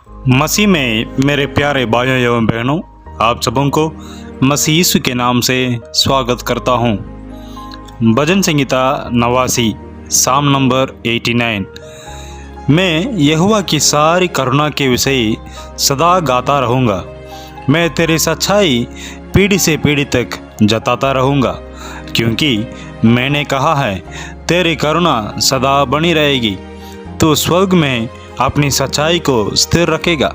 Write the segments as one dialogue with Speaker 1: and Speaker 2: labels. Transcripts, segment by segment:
Speaker 1: मसीह में मेरे प्यारे भाइयों एवं बहनों, आप सबों को मसीह यीशु के नाम से स्वागत करता हूँ। भजन संहिता 89 साम नंबर 89। मैं यहोवा की सारी करुणा के विषय सदा गाता रहूँगा। मैं तेरी सच्चाई पीढ़ी से पीढ़ी तक जताता रहूँगा, क्योंकि मैंने कहा है तेरी करुणा सदा बनी रहेगी। तो स्वर्ग में अपनी सच्चाई को स्थिर रखेगा।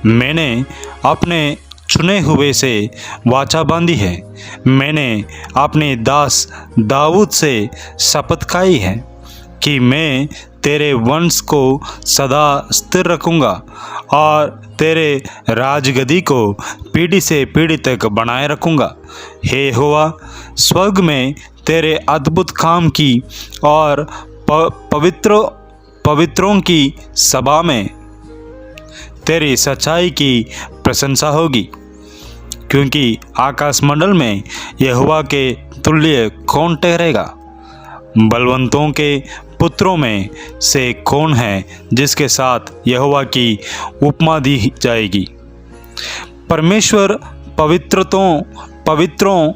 Speaker 1: मैंने अपने चुने हुए से वाचा बांधी है। मैंने अपने दास दाऊद से शपथ खाई है कि मैं तेरे वंश को सदा स्थिर रखूँगा और तेरे राजगद्दी को पीढ़ी से पीढ़ी तक बनाए रखूँगा। हे यहोवा, स्वर्ग में तेरे अद्भुत काम की और पवित्रों की सभा में तेरी सच्चाई की प्रशंसा होगी, क्योंकि आकाश मंडल में यहोवा के तुल्य कौन ठहरेगा। बलवंतों के पुत्रों में से कौन है जिसके साथ यहोवा की उपमा दी जाएगी। परमेश्वर पवित्रों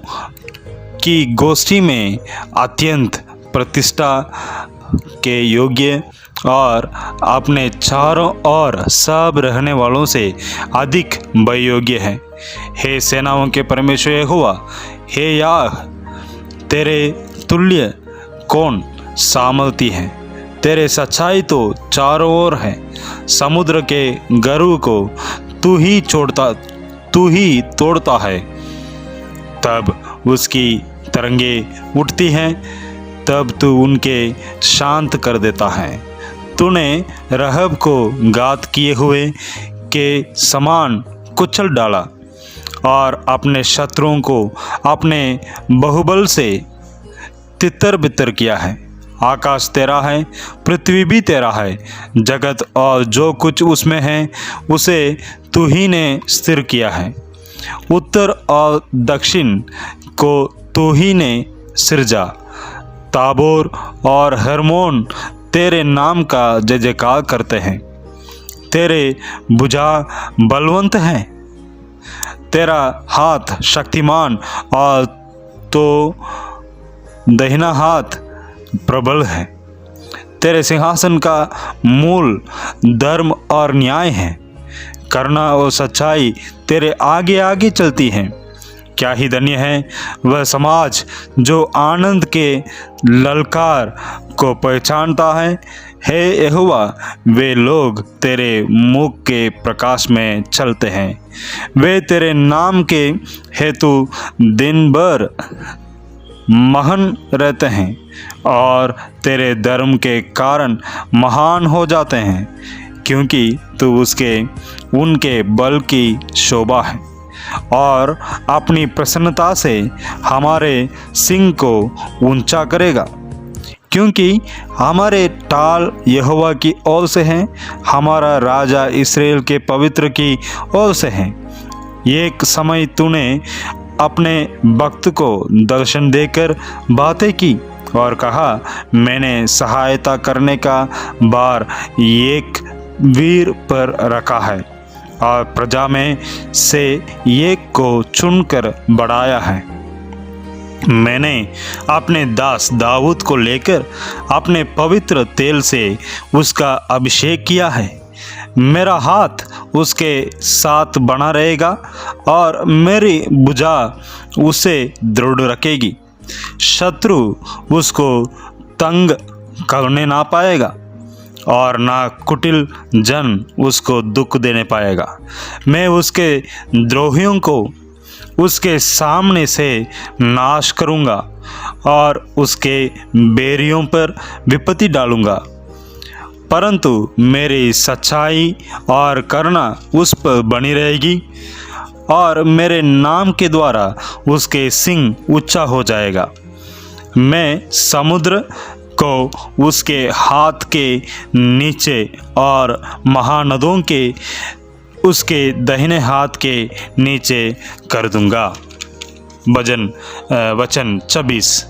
Speaker 1: की गोष्ठी में अत्यंत प्रतिष्ठा के योग्य और अपने चारों ओर सब रहने वालों से अधिक भययोग्य है। हे सेनाओं के परमेश्वर यहोवा, हे याह, तेरे तुल्य कौन सामर्थी है। तेरे सच्चाई तो चारों ओर है। समुद्र के गरुड़ को तू ही तोड़ता है, तब उसकी तरंगे उठती हैं, तब तू उनके शांत कर देता है। तूने रहब को घात किए हुए के समान कुचल डाला और अपने शत्रुओं को अपने बहुबल से तितर बितर किया है। आकाश तेरा है, पृथ्वी भी तेरा है, जगत और जो कुछ उसमें है उसे तू ही ने स्थिर किया है। उत्तर और दक्षिण को तू ही ने सिरजा। ताबोर और हर्मोन तेरे नाम का जय जयकार करते हैं। तेरे भुजा बलवंत हैं, तेरा हाथ शक्तिमान और तो दाहिना हाथ प्रबल है। तेरे सिंहासन का मूल धर्म और न्याय है। करुणा और सच्चाई तेरे आगे आगे चलती हैं। क्या ही धन्य है वह समाज जो आनंद के ललकार को पहचानता है। हे यहोवा, वे लोग तेरे मुख के प्रकाश में चलते हैं। वे तेरे नाम के हेतु दिन भर महान रहते हैं और तेरे धर्म के कारण महान हो जाते हैं, क्योंकि तू उनके बल की शोभा है और अपनी प्रसन्नता से हमारे सिंह को ऊंचा करेगा। क्योंकि हमारे टाल यहोवा की ओर से हैं, हमारा राजा इस्राएल के पवित्र की ओर से है। एक समय तूने अपने भक्त को दर्शन देकर बातें की और कहा, मैंने सहायता करने का भार एक वीर पर रखा है और प्रजा में से एक को चुनकर बढ़ाया है। मैंने अपने दास दाऊद को लेकर अपने पवित्र तेल से उसका अभिषेक किया है। मेरा हाथ उसके साथ बना रहेगा और मेरी भुजा उसे दृढ़ रखेगी। शत्रु उसको तंग करने ना पाएगा और ना कुटिल जन उसको दुख देने पाएगा। मैं उसके द्रोहियों को उसके सामने से नाश करूँगा और उसके बैरियों पर विपत्ति डालूँगा। परंतु मेरी सच्चाई और करुणा उस पर बनी रहेगी और मेरे नाम के द्वारा उसके सिंह ऊंचा हो जाएगा। मैं समुद्र को उसके हाथ के नीचे और महानदों के उसके दाहिने हाथ के नीचे कर दूंगा। वचन 26।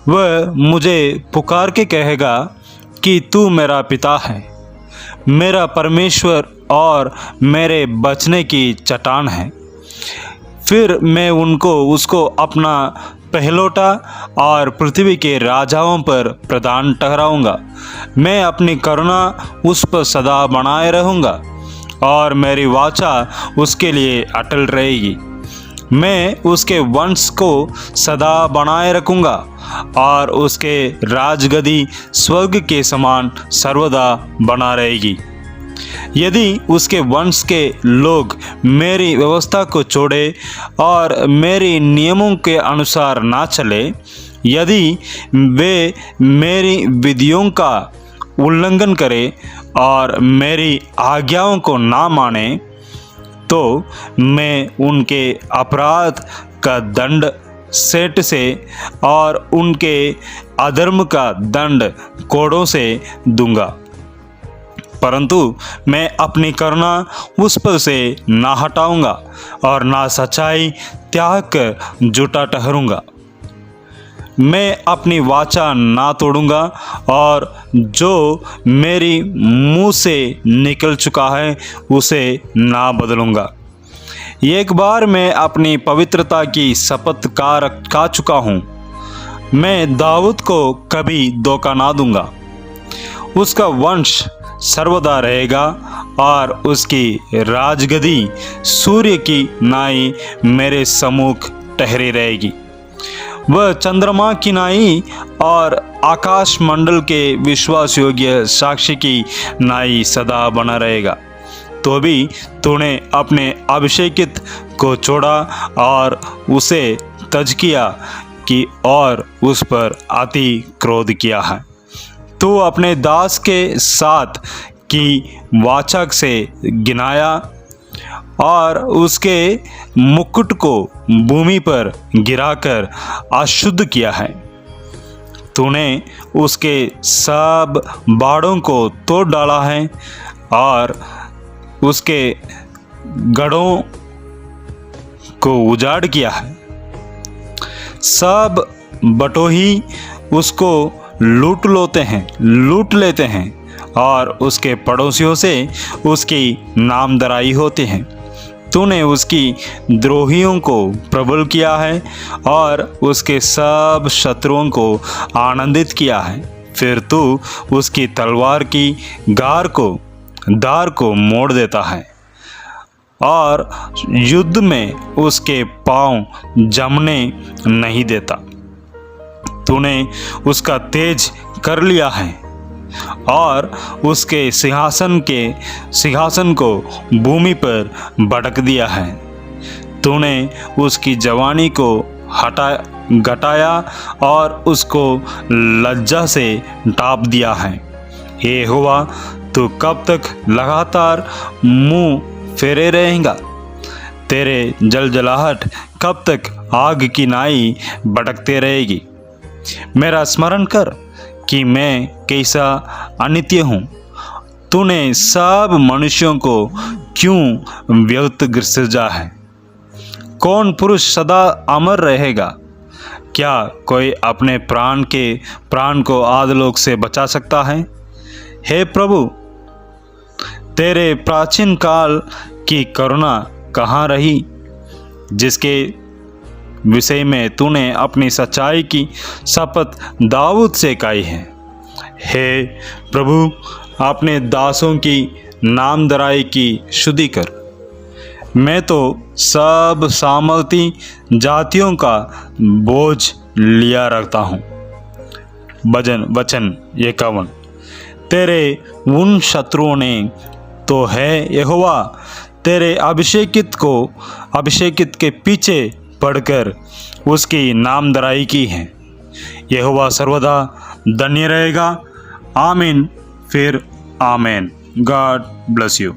Speaker 1: वह मुझे पुकार के कहेगा कि तू मेरा पिता है, मेरा परमेश्वर और मेरे बचने की चट्टान है। फिर मैं उसको अपना पहलौठा और पृथ्वी के राजाओं पर प्रधान ठहराऊंगा। मैं अपनी करुणा उस पर सदा बनाए रहूँगा और मेरी वाचा उसके लिए अटल रहेगी। मैं उसके वंश को सदा बनाए रखूँगा और उसके राजगद्दी स्वर्ग के समान सर्वदा बना रहेगी। यदि उसके वंश के लोग मेरी व्यवस्था को छोड़े और मेरी नियमों के अनुसार ना चले, यदि वे मेरी विधियों का उल्लंघन करें और मेरी आज्ञाओं को ना माने, तो मैं उनके अपराध का दंड सेठ से और उनके अधर्म का दंड कोड़ों से दूंगा। परंतु मैं अपनी करुणा उस पर से ना हटाऊंगा और ना सच्चाई त्याग कर झूठा ठहरूंगा। मैं अपनी वाचा ना तोड़ूंगा और जो मेरी मुंह से निकल चुका है उसे ना बदलूंगा। एक बार मैं अपनी पवित्रता की शपथ खा चुका हूँ। मैं दाऊद को कभी धोखा ना दूंगा। उसका वंश सर्वदा रहेगा और उसकी राजगद्दी सूर्य की नाई मेरे सम्मुख ठहरी रहेगी। वह चंद्रमा की नाई और आकाश मंडल के विश्वास योग्य साक्षी की नाई सदा बना रहेगा। तो भी तूने अपने अभिषेकित को छोड़ा और उसे तज किया कि और उस पर अति क्रोध किया है। तू अपने दास के साथ की वाचा से गिनाया और उसके मुकुट को भूमि पर गिराकर अशुद्ध किया है। तूने उसके सब बाड़ों को तोड़ डाला है और उसके गढ़ों को उजाड़ किया है। सब बटोही उसको लूट लेते हैं और उसके पड़ोसियों से उसकी नामधराई होती है। तूने उसकी द्रोहियों को प्रबल किया है और उसके सब शत्रुओं को आनंदित किया है। फिर तू उसकी तलवार की धार को मोड़ देता है और युद्ध में उसके पांव जमने नहीं देता। तूने उसका तेज कर लिया है और उसके सिंहासन को भूमि पर भटक दिया है। तूने उसकी जवानी को घटाया और उसको लज्जा से ढाँप दिया है। यहोवा, तू कब तक लगातार मुंह फेरे रहेगा? तेरे जलजलाहट कब तक आग की नाई भटकते रहेगी? मेरा स्मरण कर कि मैं कैसा अनित्य हूँ। तूने सब मनुष्यों को क्यों व्यर्थ सृजा है? कौन पुरुष सदा अमर रहेगा? क्या कोई अपने प्राण को आधलोक से बचा सकता है? हे प्रभु, तेरे प्राचीन काल की करुणा कहाँ रही, जिसके विषय में तूने अपनी सच्चाई की शपथ दाऊद से खाई है। हे प्रभु, अपने दासों की नामधराई की शुद्धि कर। मैं तो सब सामर्थी जातियों का बोझ लिया रखता हूँ। वचन 51। तेरे उन शत्रुओं ने तो है यहोवा तेरे अभिषेकित के पीछे पढ़कर उसकी नामधराई की है। यहोवा सर्वदा धन्य रहेगा। आमीन, फिर आमीन। God bless you.